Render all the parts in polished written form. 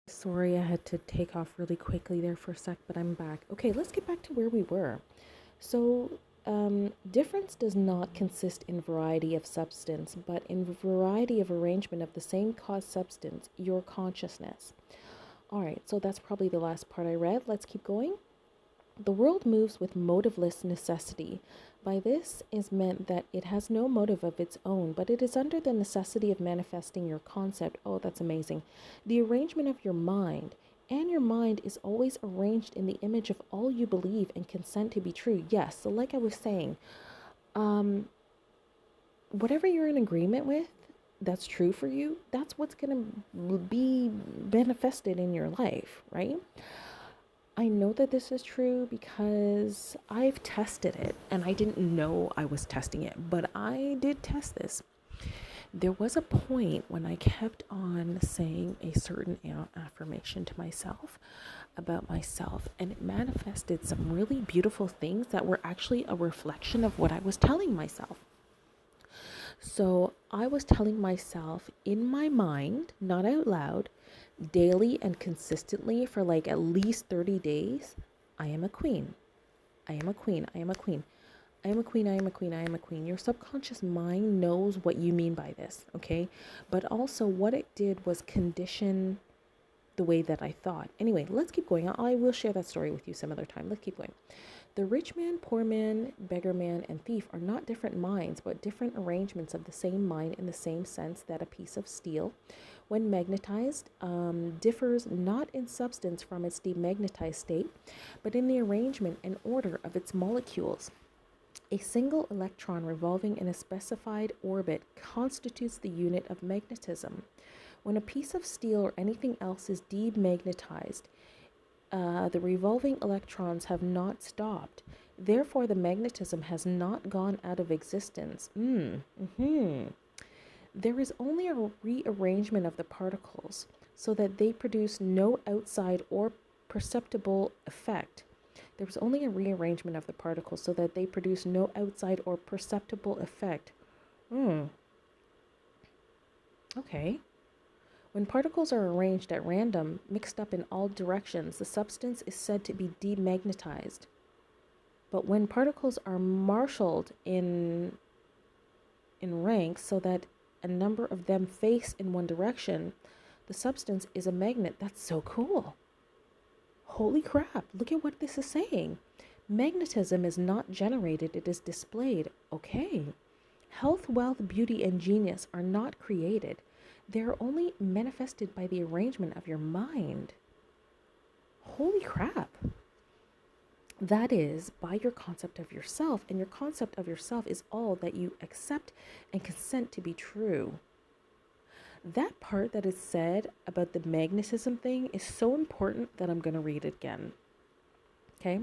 Sorry, I had to take off really quickly there for a sec, but I'm back. Okay, let's get back to where we were. So, difference does not consist in variety of substance, but in variety of arrangement of the same cause substance, your consciousness. All right, so that's probably the last part I read. Let's keep going. The world moves with motiveless necessity. By this is meant that it has no motive of its own, but it is under the necessity of manifesting your concept. Oh, that's amazing. The arrangement of your mind, and your mind is always arranged in the image of all you believe and consent to be true. Yes, so like I was saying, um, whatever you're in agreement with, that's true for you, that's what's going to be manifested in your life, right? I know that this is true because I've tested it and I didn't know I was testing it, but I did test this. There was a point when I kept on saying a certain affirmation to myself about myself, and it manifested some really beautiful things that were actually a reflection of what I was telling myself. So I was telling myself in my mind, not out loud, daily and consistently for like at least 30 days, I am a queen. I am a queen. I am a queen. I am a queen. I am a queen. I am a queen. Your subconscious mind knows what you mean by this, okay? But also what it did was condition the way that I thought. Anyway, let's keep going. I will share that story with you some other time. Let's keep going. The rich man, poor man, beggar man, and thief are not different minds, but different arrangements of the same mind in the same sense that a piece of steel, when magnetized, differs not in substance from its demagnetized state, but in the arrangement and order of its molecules. A single electron revolving in a specified orbit constitutes the unit of magnetism. When a piece of steel or anything else is demagnetized, the revolving electrons have not stopped. Therefore, the magnetism has not gone out of existence. There is only a rearrangement of the particles so that they produce no outside or perceptible effect. There was only a rearrangement of the particles so that they produce no outside or perceptible effect. Okay. When particles are arranged at random, mixed up in all directions, the substance is said to be demagnetized. But when particles are marshaled in ranks so that a number of them face in one direction, the substance is a magnet. That's so cool. Holy crap, look at what this is saying. Magnetism is not generated, it is displayed. Okay. Health, wealth, beauty, and genius are not created. They are only manifested by the arrangement of your mind. Holy crap. That is by your concept of yourself, and your concept of yourself is all that you accept and consent to be true. That part that is said about the magnetism thing is so important that I'm going to read it again. Okay?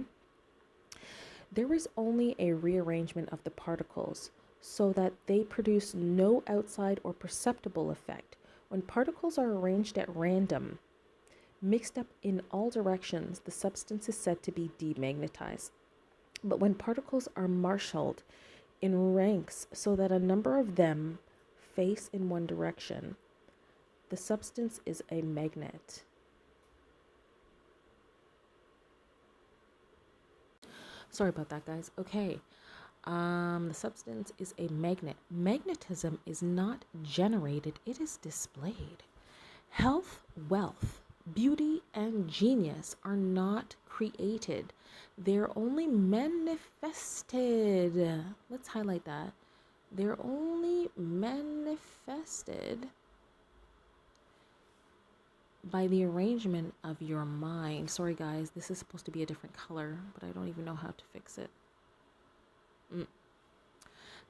There is only a rearrangement of the particles so that they produce no outside or perceptible effect. When particles are arranged at random, mixed up in all directions, the substance is said to be demagnetized. But when particles are marshaled in ranks so that a number of them face in one direction, the substance is a magnet. Sorry about that, guys. Okay. The substance is a magnet. Magnetism is not generated, it is displayed. Health, wealth, beauty, and genius are not created. They're only manifested. Let's highlight that. They're only manifested by the arrangement of your mind. Sorry, guys, this is supposed to be a different color, but I don't even know how to fix it.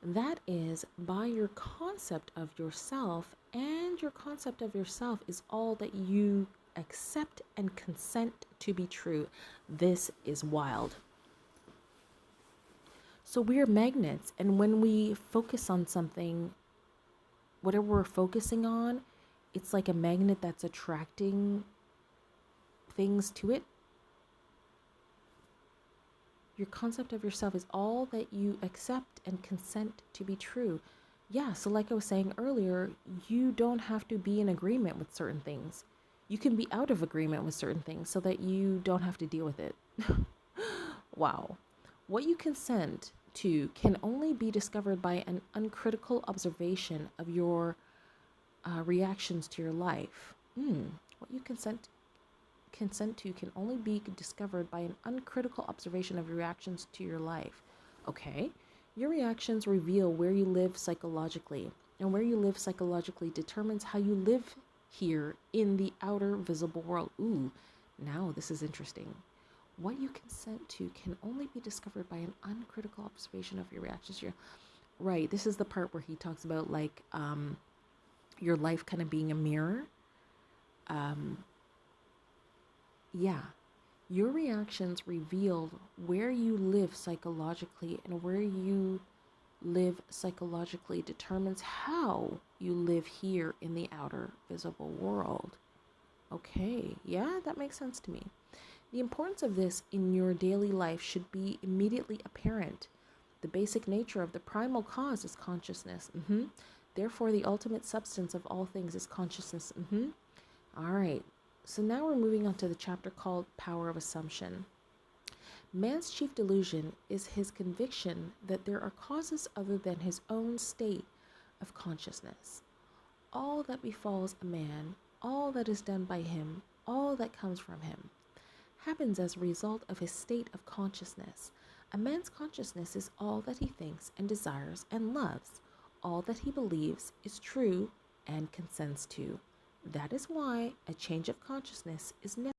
That is by your concept of yourself, and your concept of yourself is all that you accept and consent to be true. This is wild. So we're magnets, and when we focus on something, whatever we're focusing on, it's like a magnet that's attracting things to it. Your concept of yourself is all that you accept and consent to be true. Yeah, so like I was saying earlier, you don't have to be in agreement with certain things. You can be out of agreement with certain things so that you don't have to deal with it. Wow. What you consent to can only be discovered by an uncritical observation of your reactions to your life. What you consent to can only be discovered by an uncritical observation of your reactions to your life. Okay, your reactions reveal where you live psychologically, and where you live psychologically determines how you live here in the outer visible world. Ooh, now this is interesting. What you consent to can only be discovered by an uncritical observation of your reactions. Right, this is the part where he talks about like your life kind of being a mirror. Yeah, your reactions reveal where you live psychologically, and where you live psychologically determines how you live here in the outer visible world. Okay, yeah, that makes sense to me. The importance of this in your daily life should be immediately apparent. The basic nature of the primal cause is consciousness. Therefore, the ultimate substance of all things is consciousness. All right. So now we're moving on to the chapter called Power of Assumption. Man's chief delusion is his conviction that there are causes other than his own state of consciousness. All that befalls a man, all that is done by him, all that comes from him, happens as a result of his state of consciousness. A man's consciousness is all that he thinks and desires and loves, all that he believes is true and consents to. That is why a change of consciousness is necessary.